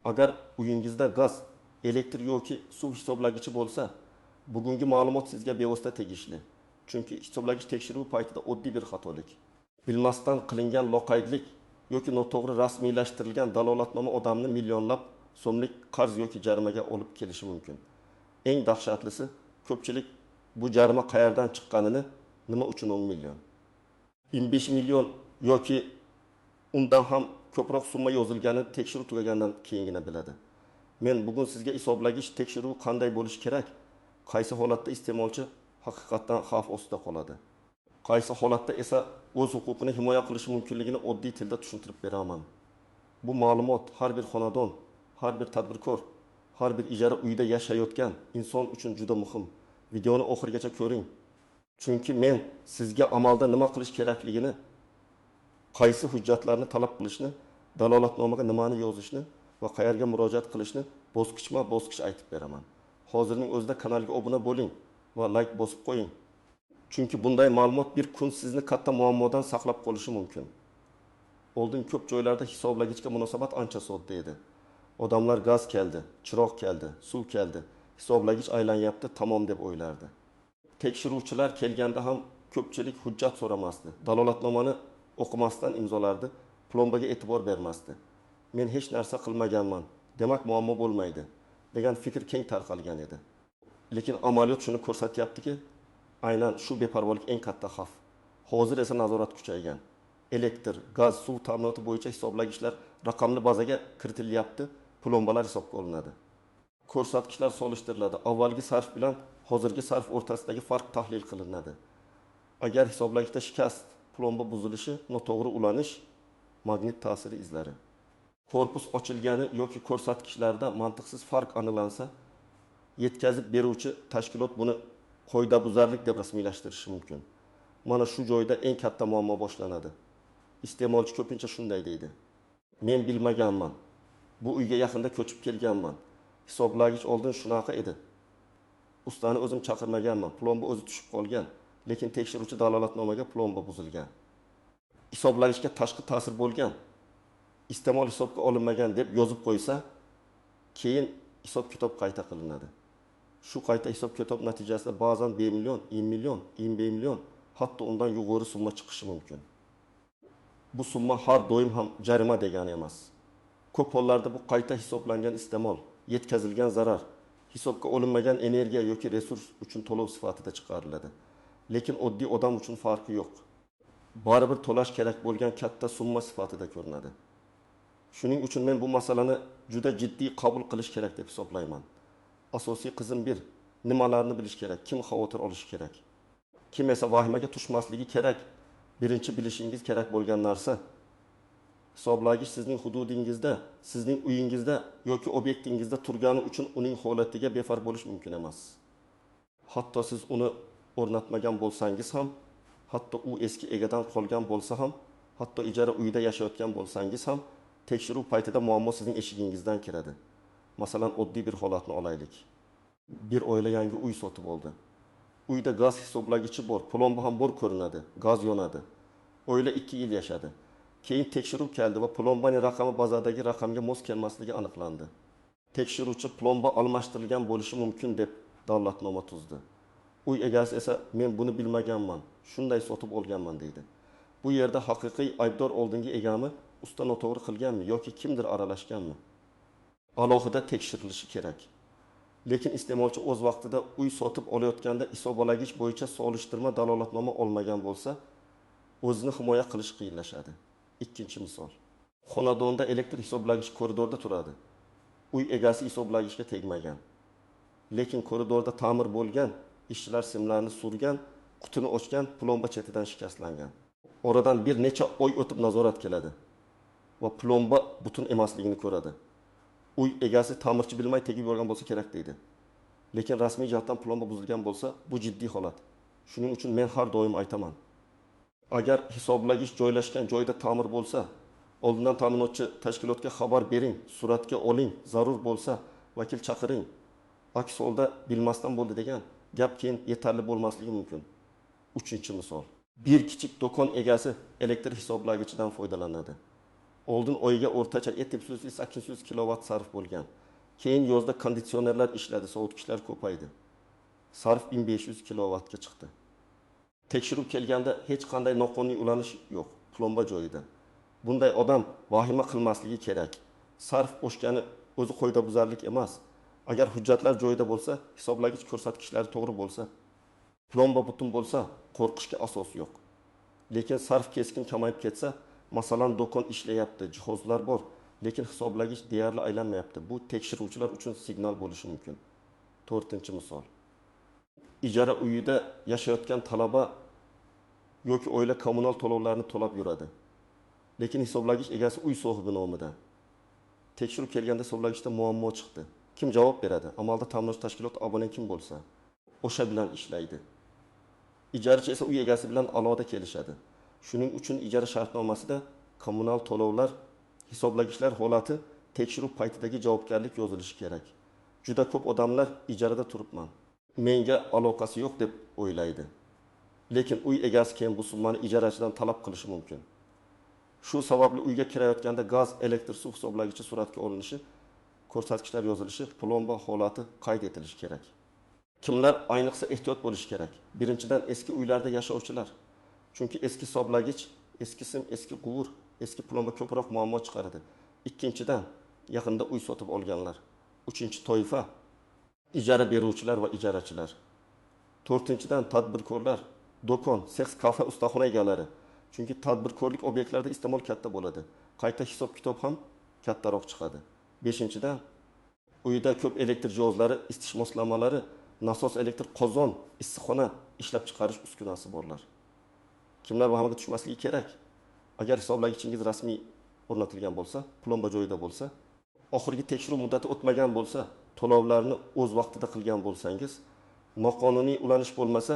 Agar uyingizda gaz, elektr yoki suv hisoblagichi bo'lsa, bugungi ma'lumot sizga bevosita tegishli. Chunki hisoblagich tekshiruvi paytida oddiy bir xatolik, bilmasdan qilingan loqaydlik yoki noto'g'ri rasmiylashtirilgan dalolatnoma odamni millionlab so'mlik qarz yoki jarimaga olib kelishi mumkin. Eng dahshatlisi, ko'pchilik bu jarima qayerdan chiqqanini, nima uchun 10 million, 25 million yoki undan ham ko'proq summa yozilganini tekshiruv tugagandan keyingina biladi. Men bugun sizga hisoblagich tekshiruvi qanday bo'lishi kerak, qaysi holatda iste'molchi haqiqatdan xavf ostida qoladi, qaysi holatda esa o'z huquqini himoya qilishi mumkinligini oddiy tilda tushuntirib beraman. Bu ma'lumot har bir xonadon, har bir tadbirkor, har bir ijara uyida yashayotgan inson uchun juda muhim. Videoni oxirigacha ko'ring. Chunki men sizga amalda nima qilish kerakligini, qaysi hujjatlarni talab qilishni, dalolatnomaga nimani yozishni va qayerga murojaat qilishni bosqichma-bosqich aytib beraman. Hozirning o'zida kanalga obuna bo'ling va like bosib qo'ying. Chunki bunday ma'lumot bir kun sizni katta muammodan saqlab qolishi mumkin. Oldin ko'p joylarda hisoblagichga munosabat ancha sodda edi. Odamlar gaz keldi, chiroq keldi, suv keldi, hisoblagich aylanyapti, tamom deb o'ylardi. Tekshiruvchilar kelganda ham ko'pchilik hujjat so'ramasdi. Dalolatnomani o'qimasdan imzolardi, plombaga e'tibor bermasdi. Men hech narsa qilmaganman, demak muammo bo'lmaydi degan fikr keng tarqalgan edi. Lekin amaliyot shuni ko'rsatyaptiki, aynan shu beparvolik eng katta xavf. Hozir esa nazorat kuchaygan. Elektr, gaz, suv ta'minoti bo'yicha hisoblagichlar raqamli bazaga kiritilyapti, plombalar hisobga olinadi. Ko'rsatkichlar solishtiriladi. Avvalgi sarf bilan hozirgi sarf o'rtasidagi farq tahlil qilinadi. Agar hisoblagichda shikast, plomba buzilishi, noto'g'ri ulanish, magnit ta'siri izlari, korpus ochilgani yoki ko'rsatkichlarda mantiqsiz farq aniqlansa, yetkazib beruvchi tashkilot buni qoidabuzarlik deb rasmiylashtirishi mumkin. Mana shu joyda eng katta muammo boshlanadi. Iste'molchi ko'pincha shunday deydi: men bilmaganman. Bu uyga yaqinda ko'chib kelganman. Hisoblagich oldin shunaqa edi. Ustani o'zim chaqirmaganman. Plomba o'zi tushib qolgan, lekin tekshiruvchi dalolatnomaga plomba buzilgan. Hisoblagichga tashqi ta'sir bo'lgan, iste'mol hisobga olinmagan deb yozib qo'ysa, keyin hisob-kitob qayta qilinadi. Shu qayta hisob-kitob natijasida ba'zan bemillion, 20 million, 25 million, hatto undan yuqori summa chiqishi mumkin. Bu summa har doim ham jarima degani emas. Ko'p hollarda bu qayta hisoblangan iste'mol, yetkazilgan zarar, hisobga olinmagan energiya yoki resurs uchun to'lov sifatida chiqariladi. Lekin oddiy odam uchun farqi yo'q. Baribir to'lash kerak bo'lgan katta summa sifatida ko'rinadi. Shuning uchun men bu masalani juda jiddiy qabul qilish kerak deb hisoblayman. Asosiy qism 1: nimalarni bilish kerak, kim xavotir olishi kerak, kim esa vahimaga tushmasligi kerak. Birinchi bilishingiz kerak bo'lgan narsa, hisoblagich sizning hududingizda, sizning uyingizda yoki obyektingizda turgani uchun uning holatiga befarq bo'lish mumkin emas. Hatto siz uni o'rnatmagan bo'lsangiz ham, hatto u eski egadan qolgan bo'lsa ham, hatto ijara uyida yashayotgan bo'lsangiz ham, tekshiruv paytida muammo sizning eshigingizdan kiradi. Masalan, oddiy bir holatni olaylik. Bir oila yangi uy sotib oldi. Uyda gaz hisoblagichi bor, plomba ham bor ko'rinadi, gaz yonadi. Oila 2 yil yashadi. Keyin tekshiruv keldi va plombaning raqami bazadagi raqamga mos kelmasligi aniqlandi. Tekshiruvchi plomba almashtirilgan bo'lishi mumkin deb dalolatnoma tuzdi. Uy egasi esa men buni bilmaganman, shunday sotib olganman deydi. Bu yerda haqiqiy aybdor oldingi egami, usta noto'g'ri qilganmi yoki kimdir aralashganmi? Alohida tekshirilishi kerak. Lekin iste'molchi o'z vaqtida uy sotib olayotganda hisoblagich bo'yicha solishtirma dalolatnoma olmagan bo'lsa, o'zini himoya qilish qiyinlashadi. Ikkinchi misol. Xonadonda elektr hisoblagich koridorda turadi. Uy egasi hisoblagichga tegmagan. Lekin koridorda ta'mir bo'lgan, ishchilar simlarni surgan, qutini ochgan, plomba chetidan shikastlangan. Oradan bir necha oy o'tib nazorat keladi va plomba butun emasligini ko'radi. Uy egasi ta'mirchi bilmay tegib yuborgan bo'lsa kerak deydi. Lekin rasmiy jihatdan plomba buzilgan bo'lsa, bu jiddiy holat. Shuning uchun men har doim aytaman: agar hisoblagich joylashgan joyda ta'mir bo'lsa, oldindan ta'minotchi tashkilotga xabar bering, suratga oling, zarur bo'lsa vakil chaqiring. Aks holda bilmasdan bo'ldi degan gap keyin yetarli bo'lmasligi mumkin. Uchinchi misol. Bir kichik do'kon egasi elektr hisoblagichidan foydalanadi. Oldin oyiga o'rtacha 700-800 kilovat sarf bo'lgan. Keyin yozda konditsionerlar ishladi, sovutgichlar ko'paydi. Sarf 1500 kilovatga chiqdi. Tekshiruv kelganda hech qanday noqonuniy ulanish yo'q, plomba joyida. Bunday odam vahima qilmasligi kerak. Sarf oshgani o'zi qoidabuzarlik emas. Agar hujjatlar joyida bo'lsa, hisoblagich ko'rsatkichlari to'g'ri bo'lsa, plomba butun bo'lsa, qo'rqishga asos yo'q. Lekin sarf keskin kamayib ketsa, masalan, do'kon ishlayapti, jihozlar bor, lekin hisoblagich deyarli aylanmayapti. Bu tekshiruvchilar uchun signal bo'lishi mumkin. 4-misol. Ijara uyida yashayotgan talaba yoki oila kommunal to'lovlarini to'lab yuradi. Lekin hisoblagich egasi uy sohibi nomidan. Tekshiruv kelganda hisoblagichda muammo chiqdi. Kim javob beradi? Amalda ta'minlash tashkiloti abonent kim bo'lsa, o'sha bilan ishlaydi. Ijarachi esa uy egasi bilan aloqada kelishadi. Shuning uchun ijara shartnomasida kommunal to'lovlar, hisoblagichlar holati tekshiruv paytidagi javobgarlik yozilishi kerak. Juda ko'p odamlar ijarada turibman, menga aloqasi yo'q deb o'ylaydi. Lekin uy egasi keyin bu summani ijarachidan talab qilishi mumkin. Shu sababli uyga kirayotganda gaz, elektr, suv hisoblagichi suratga olinishi, ko'rsatkichlar yozilishi, plomba holati qayd etilishi kerak. Kimlar ayniqsa ehtiyot bo'lishi kerak? Birinchidan eski uylarda yashovchilar. Chunki eski hisoblagich, eski sim, eski quvur, eski plomba ko'proq muammo chiqaradi. Ikkinchidan yaqinda uy sotib olganlar. Uchinchi toifa ijara beruvchilar va ijarachilar. To'rtinchidan tadbirkorlar, do'kon, sex, kafe, ustaxona egalari. Chunki tadbirkorlik obyektlarida iste'mol katta bo'ladi. Qayta hisob-kitob ham kattaroq chiqadi. Beshinchidan uyda ko'p elektr jihozlari, isitish moslamalari, nasos, elektr qozon, issiqxona ishlab chiqarish uskunasi borlar. Kimlar vahimaga tushmasligi kerak? Agar hisoblagichingiz rasmiy o'rnatilgan bo'lsa, plomba joyida bo'lsa, oxirgi tekshiruv muddati o'tmagan bo'lsa, to'lovlarni o'z vaqtida qilgan bo'lsangiz, noqonuniy ulanish bo'lmasa,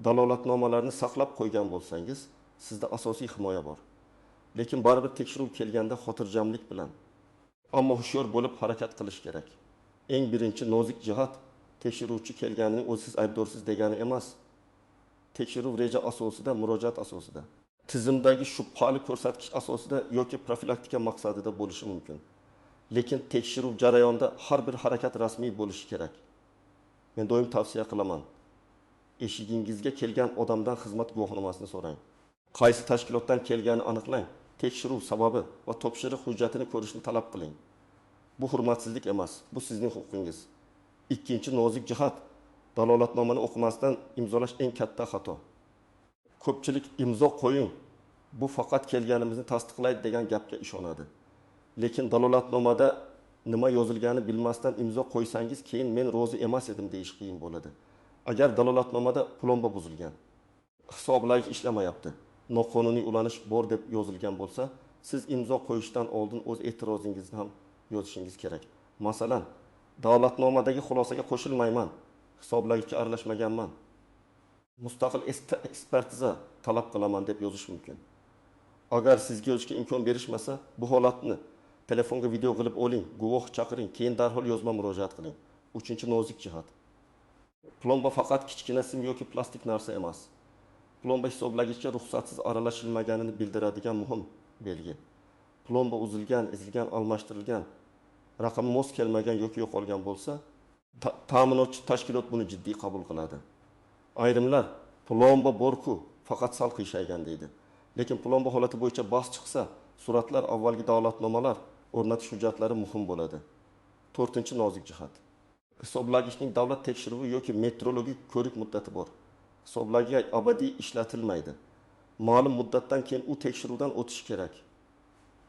dalolatnomalarni saqlab qo'ygan bo'lsangiz, sizda asosiy himoya bor. Lekin baribir tekshiruv kelganda xotirjamlik bilan, ammo hushyor bo'lib harakat qilish kerak. Eng birinchi nozik jihat tekshiruvchi kelganining o'zi siz aybdorsiz degani emas. Tekshiruv reja asosida, murojaat asosida, tizimdagi shubhali ko'rsatkich asosida yoki profilaktika maqsadida bo'lishi mumkin. Lekin tekshiruv jarayonida har bir harakat rasmiy bo'lishi kerak. Men doim tavsiya qilaman. Eshigingizga kelgan odamdan xizmat guvohnomasini so'rang. Qaysi tashkilotdan kelganini aniqlang. Tekshiruv sababi va topshiriq hujjatini ko'rishni talab qiling. Bu hurmatsizlik emas, bu sizning huquqingiz. Ikkinchi nozik jihat, dalolatnomani o'qimasdan imzolash eng katta xato. Ko'pchilik imzo qo'ying, bu faqat kelganimizni tasdiqlaydi degan gapga ishonadi. Lekin dalolatnomada nima yozilganini bilmasdan imzo qo'ysangiz, keyin men rozi emas edim deyish qiyin bo'ladi. Agar dalolatnomada plomba buzilgan, hisoblagich ishlamayapti, noqonuniy ulanish bor deb yozilgan bo'lsa, siz imzo qo'yishdan oldin o'z e'tirozingizni ham yozishingiz kerak. Masalan, dalolatnomadagi xulosaga qo'shilmayman, hisoblagichga aralashmaganman, mustaqil ekspertiza talab qilaman deb yozish mumkin. Agar sizga yozishga imkon berishmasa, bu holatni telefonga video qilib oling, guvoh chaqiring, keyin darhol yozma murojaat qiling. Uchinchi nozik jihat. Plomba faqat kichkina sim yoki plastik narsa emas. Plomba hisoblagichga ruxsatsiz aralashilmaganini bildiradigan muhim belgi. Plomba uzilgan, ezilgan, almashtirilgan, raqami mos kelmagan yoki yo'qolgan bo'lsa, ta'minotchi tashkilot buni jiddiy qabul qiladi. Ayrimlar plomba bor-ku, faqat sal qiyshaygan deydi. Lekin plomba holati bo'yicha bahs chiqsa, suratlar, avvalgi dalolatnomalar, o'rnatish hujjatlari muhim bo'ladi. 4-nozik jihat. Hisoblagichning davlat tekshiruvi yoki metrologik ko'rik muddati bor. Hisoblagich abadiy ishlatilmaydi. Ma'lum muddatdan keyin u tekshiruvdan o'tishi kerak.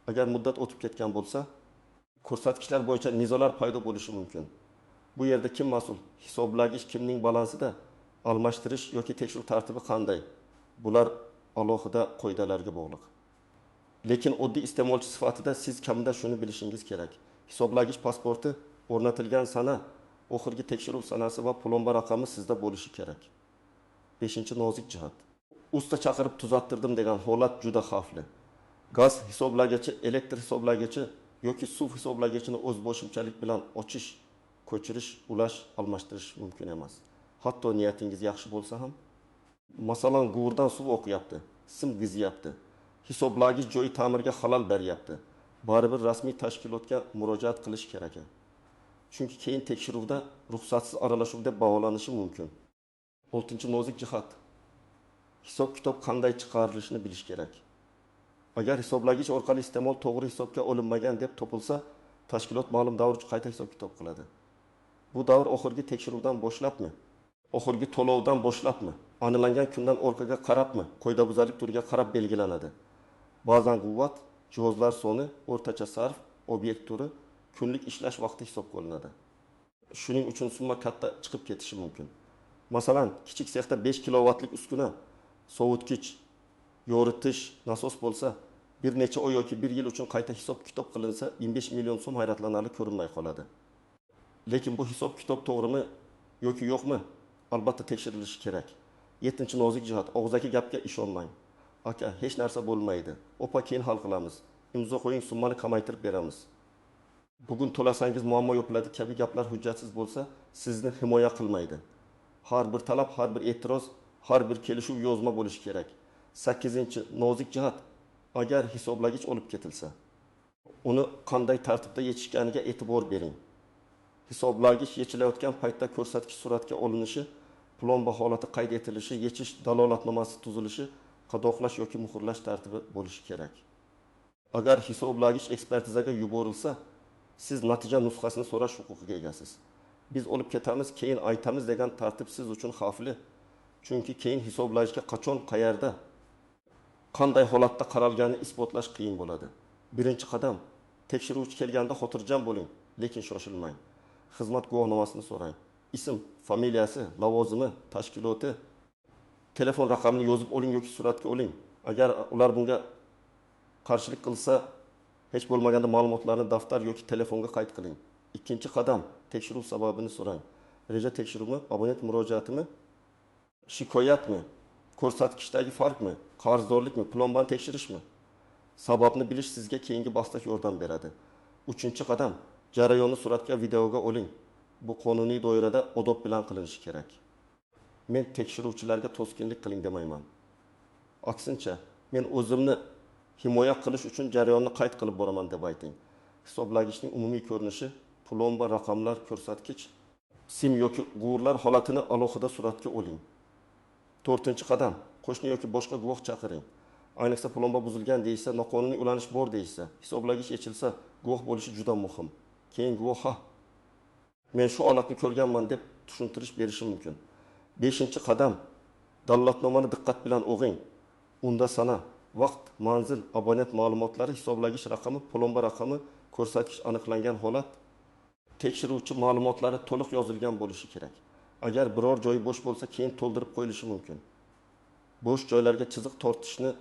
Agar muddat o'tib ketgan bo'lsa, ko'rsatkichlar bo'yicha nizolar paydo bo'lishi mumkin. Bu yerda kim mas'ul? Hisoblagich kimning balansida? Almashtirish yoki tekshiruv tartibi qanday? Bular alohida qoidalarga bog'liq. Lekin oddiy iste'molchi sifatida siz kamida shuni bilishingiz kerak. Hisoblagich pasporti o'rnatilgan sana, oxirgi tekshiruv sanasi va plomba raqami sizda bo'lishi kerak. 5-nozik jihat. Usta chaqirib tuzattirdim degan holat juda xavfli. Gaz hisoblagichi, elektr hisoblagichi yoki suv hisoblagichini o'z boshimchalik bilan ochish, ko'chirish, ulash, almashtirish mumkin emas. Hatto niyatingiz yaxshi bo'lsa ham, masalan, quvurdan suv oqyapti, sim g'izyapti, hisoblagich joyi ta'mirga xalal beryapti. baribir rasmiy tashkilotga murojaat qilish kerak. Chunki keyin tekshiruvda ruxsatsiz aralashuv deb baholanishi mumkin. 6-nozik jihat. Hisob-kitob qanday chiqarilishini bilish kerak. Agar hisoblagich orqali iste'mol to'g'ri hisobga olinmagan deb topilsa, tashkilot ma'lum davr uchun qayta hisob-kitob qiladi. Bu davr oxirgi tekshiruvdan boshlabmi? Oxirgi to'lovdan boshlabmi? Aniqlangan kundan orqaga qarabmi? Qoidabuzarlik turiga qarab belgilanadi. Ba'zan quvvat, jihozlar soni, o'rtacha sarf, obyekt turi, kunlik ishlash vaqti hisobga olinadi. Shuning uchun summa katta chiqib ketishi mumkin. Masalan, kichik sexda 5 kilovatlik uskuna, sovutgich, yoritish, nasos bo'lsa, bir necha oy yoki 1 yil uchun qayta hisob-kitob qilinsa, 25 million so'm hayratlanarli ko'rinmay qoladi. Lekin bu hisob-kitob to'g'rimi yoki yo'qmi? Albatta tekshirilishi kerak. 7-nozik jihat, og'zaki gapga ishonmang. Aka, hech narsa bo'lmaydi. Opa, keyin hal qilamiz. Imzo qo'ying, summani kamaytirib beramiz. Bugun to'lasangiz muammo yo'qladi kabi gaplar hujjatsiz bo'lsa, sizni himoya qilmaydi. Har bir talab, har bir e'tiroz, har bir kelishuv yozma bo'lishi kerak. 8-nozik jihat, agar hisoblagich olib ketilsa, uni qanday tartibda yechishganiga e'tibor bering. Hisoblagich yechilayotgan paytda ko'rsatkich suratga olinishi, plomba holati qayd etilishi, yechish dalolatnomasi tuzilishi, qadoqlash yoki muhrlash tartibi bo'lishi kerak. Agar hisoblagich ekspertizaga yuborilsa, siz natija nusxasini so'rash huquqiga egasiz. Biz olib ketamiz, keyin aytamiz degan tartib siz uchun xavfli. Chunki keyin hisoblagichga qachon, qayerda, qanday holatda qaralganini isbotlash qiyin bo'ladi. Birinchi qadam, tekshiruvchi kelganda xotirjam bo'ling, lekin shoshilmang. Xizmat guvohnomasini so'rang. Ism, familiyasi, lavozimi, tashkiloti, telefon raqamini yozib oling yoki suratga oling. Agar ular bunga qarshilik qilsa, hech bo'lmaganda ma'lumotlarni daftar yoki telefonga qayd qiling. Ikkinchi qadam, tekshiruv sababini so'rang. Reja tekshiruvmi, abonent murojaatimi, shikoyatmi, ko'rsatkichdagi farqmi, qarzdorlikmi, plombani tekshirishmi? Sababni bilish sizga keyingi bosqich yordam beradi. Uchinchi qadam, jarayonni suratga, videoga oling. Bu qonuniy doirada odob bilan qilinishi kerak. Men tekshiruvchilarga to'sqinlik qiling demayman. Aksincha, men o'zimni himoya qilish uchun jarayonni qayd qilib boraman deb ayting. Hisoblagichning umumiy ko'rinishi, plomba, raqamlar, ko'rsatkich, sim yoki g'urlar holatini alohida suratga oling. 4-qadam, qo'shni yoki boshqa guvoh chaqiring. Ayniqsa plomba buzilgan deysa, noqonuniy ulanish bor deysa, hisoblagich yechilsa, guvoh bo'lishi juda muhim. Keyin guvoh men shu holatni ko'rganman deb tushuntirish berishi mumkin. 5-qadam, dalolatnomani diqqat bilan o'qing. Unda sana, vaqt, manzil, abonent ma'lumotlari, hisoblagich raqami, plomba raqami, ko'rsatkich aniqlangan holat, tekshiruvchi ma'lumotlari to'liq yozilgan bo'lishi kerak. Agar biror joyi bo'sh bo'lsa, keyin to'ldirib qo'yilishi mumkin. Bo'sh joylarga chiziq tortishni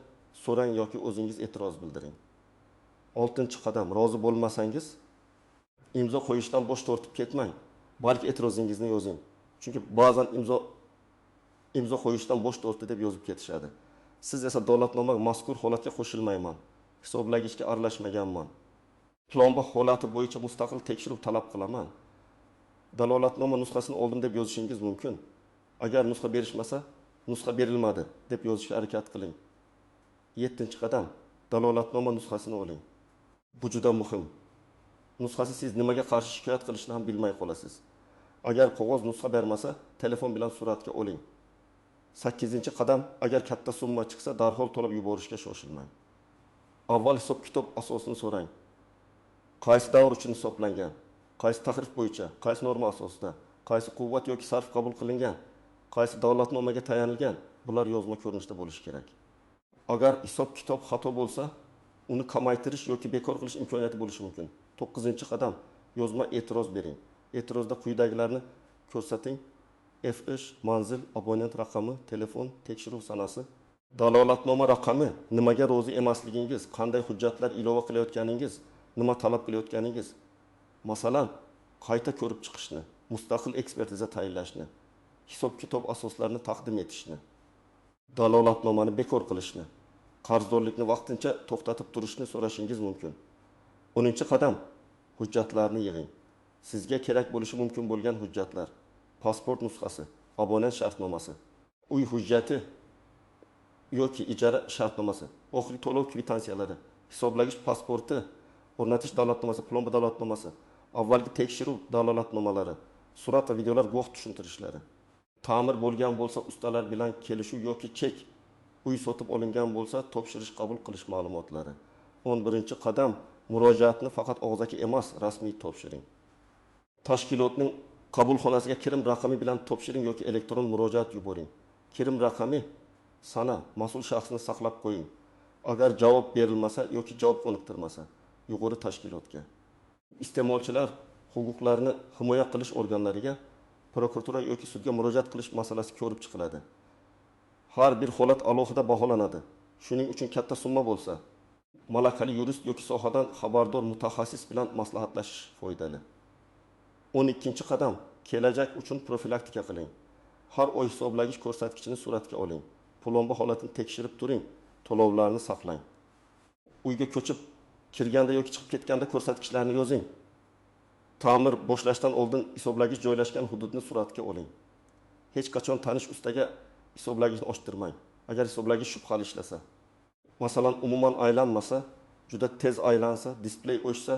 so'rang yoki o'zingiz e'tiroz bildiring. 6-qadam, rozi bo'lmasangiz, imzo qo'yishdan bosh tortib ketmang. Balki e'tirozingizni yozing. Chunki ba'zan imzo qo'yishdan bosh tortdi deb yozib ketishadi. Siz esa dalolatnoma mazkur holatga qo'shilmayman, hisoblagichga aralashmaganman, plomba holati bo'yicha mustaqil tekshiruv talab qilaman, dalolatnoma nusxasini oldim deb yozishingiz mumkin. Agar nusxa berishmasa, nusxa berilmadi deb yozishga harakat qiling. 7-qadam, dalolatnoma nusxasini oling. Bu juda muhim. Nusxasi siz nimaga qarshi shikoyat qilishni ham bilmay qolasiz. Agar qog'oz nusxa bermasa, telefon bilan suratga oling. 8-qadam, agar katta summa chiqsa, darhol to'lab yuborishga shoshilmang. Avval hisob-kitob asosini so'rang. Qaysi davr uchun hisoblangan? Qaysi tahrif bo'yicha, qaysi norma asosida, qaysi quvvat yoki sarf qabul qilingan, qaysi dalolatnomaga tayanilgan? Bular yozma ko'rinishda bo'lishi kerak. Agar hisob-kitob xato bo'lsa, uni kamaytirish yoki bekor qilish imkoniyati bo'lishi mumkin. 9-qadam, yozma e'tiroz bering. E'tirozda quyidagilarni ko'rsating. F ish, manzil, abonent raqami, telefon, tekshiruv sanasi, dalolatnoma raqami, nimaga rozi emasligingiz, qanday hujjatlar ilova qilayotganingiz, nima talab qilayotganingiz. Masalan, qayta ko'rib chiqishni, mustaqil ekspertiza tayinlashni, hisob-kitob asoslarini taqdim etishni, dalolatnomani bekor qilishni, qarzdorlikni vaqtincha to'xtatib turishni so'rashingiz mumkin. 10-qadam, hujjatlarni yig'ing. Sizga kerak bo'lishi mumkin bo'lgan hujjatlar: pasport nusxasi, abonent shartnomasi, uy hujjati yoki ijara shartnomasi, oxirgi to'lov kvitansiyalari, hisoblagich pasporti, o'rnatish dalolatnomasi, plomba dalolatnomasi, avvalgi tekshiruv dalolatnomalari, surat va videolar guvoh tushuntirishlari. Ta'mir bo'lgan bo'lsa, ustalar bilan kelishuv yoki chek, uy sotib olingan bo'lsa, topshirish qabul qilish ma'lumotlari. 11-qadam murojaatni faqat og'zaki emas, rasmiy topshiring. Tashkilotning qabulxonasiga kirim raqami bilan topshiring yoki elektron murojaat yuboring. Kirim raqami sana mas'ul shaxsni saqlab qo'ying. Agar javob berilmasa yoki javob qoniqtirmasa, yuqori tashkilotga. Iste'molchilar huquqlarini himoya qilish organlariga, prokuratura yoki sudga murojaat qilish masalasi ko'rib chiqiladi. Har bir holat alohida baholanadi. Shuning uchun katta summa bo'lsa, malakali yurist yoki sohadan xabardor mutaxassis bilan maslahatlashish foydali. 12-qadam kelajak uchun profilaktika qiling. Har oy hisoblagich ko'rsatkichini suratga oling. Plomba holatini tekshirib turing, to'lovlarni saqlang. Uyga ko'chib kirganda yoki chiqib ketganda ko'rsatkichlarni yozing. Ta'mir boshlashdan oldin hisoblagich joylashgan hududni suratga oling. Hech qachon tanish ustaga hisoblagichni ochtirmang. Agar hisoblagich shubhali ishlasa, masalan, umuman aylanmasa, juda tez aylansa, displey o'chsa,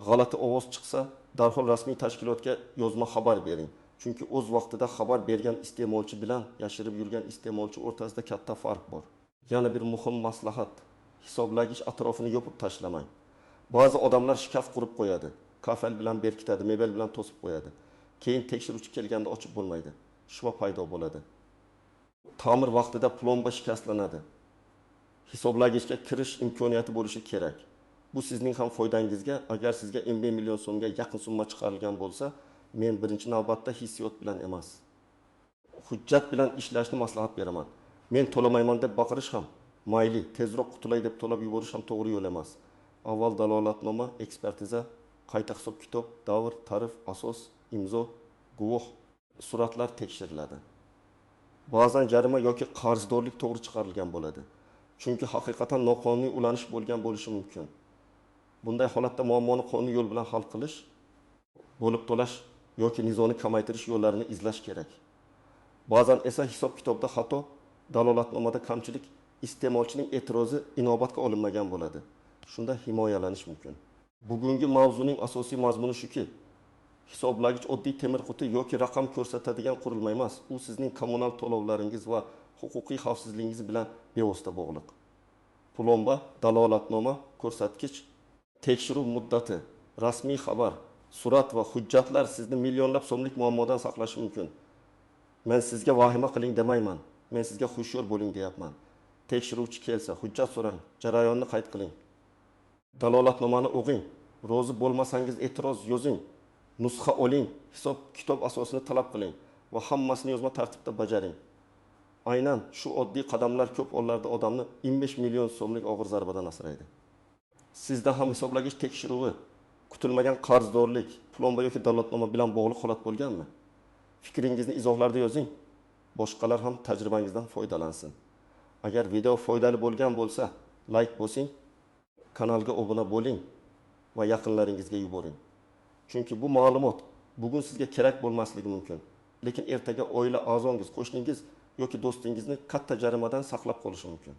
g'alati ovoz chiqsa, darhol rasmiy tashkilotga yozma xabar bering. Chunki o'z vaqtida xabar bergan iste'molchi bilan yashirib yurgan iste'molchi o'rtasida katta farq bor. Yana bir muhim maslahat: hisoblagich atrofini yopib tashlamang. Ba'zi odamlar shkaf qurib qo'yadi, kafel bilan berkitadi, mebel bilan to'sib qo'yadi. Keyin tekshiruvchi kelganda ochib bo'lmaydi. Shubha paydo bo'ladi. Ta'mir vaqtida plomba shikastlanadi. Hisoblagichga kirish imkoniyati bo'lishi kerak. Bu sizning ham foydangizga. Agar sizga 50 million so'mga yaqin summa chiqarilgan bo'lsa, men birinchi navbatda hissiyot bilan emas, hujjat bilan ishlashni maslahat beraman. Men to'lamayman deb baqirish ham, mayli, tezroq qutulay deb to'lab yuborish ham to'g'ri yo'l emas. Avval dalolatnoma, ekspertiza, qayta hisob-kitob, davr, tarif, asos, imzo, guvoh, suratlar tekshiriladi. Ba'zan jarima yoki qarzdorlik to'g'ri chiqarilgan bo'ladi. Chunki haqiqatan noqonuniy ulanish bo'lgan bo'lishi mumkin. Bunday holatda muammoni qonuniy yo'l bilan hal qilish, bo'lib to'lash yoki nizoni kamaytirish yo'llarini izlash kerak. Ba'zan esa hisob-kitobda xato, dalolatnomada kamchilik, iste'molchining e'tirozi inobatga olinmagan bo'ladi. Shunda himoyalanish mumkin. Bugungi mavzuning asosiy mazmuni shuki, hisoblagich oddiy temir quti yoki raqam ko'rsatadigan qurilma emas. U sizning kommunal to'lovlaringiz va huquqiy xavfsizligingiz bilan bevosita bog'liq. Plomba, dalolatnoma, ko'rsatkich, tekshiruv muddati, rasmiy xabar, surat va hujjatlar sizni millionlab so'mlik muammodan saqlashi mumkin. Men sizga vahima qiling demayman. Men sizga xushyor bo'ling deyapman. Tekshiruvchi kelsa, hujjat so'rang, jarayonni qayd qiling. Dalolatnomani o'qing. Rozi bo'lmasangiz e'tiroz yozing. Nusxa oling, hisob-kitob asosini talab qiling va hammasini yozma tartibda bajaring. Aynan shu oddiy qadamlar ko'p hollarda odamni 15 million so'mlik og'ir zarbadan asraydi. Sizda ham hisoblagich tekshiruvi, kutilmagan qarzdorlik, plomba yoki dalolatnoma bilan bog'liq holat bo'lganmi? Fikringizni izohlarda yozing. Boshqalar ham tajribangizdan foydalansin. Agar video foydali bo'lgan bo'lsa, like bosing, kanalga obuna bo'ling va yaqinlaringizga yuboring. Chunki bu ma'lumot bugun sizga kerak bo'lmasligi mumkin, lekin ertaga oila a'zongiz, qo'shningiz yoki do'stingizni katta jarimadan saqlab qolishi mumkin.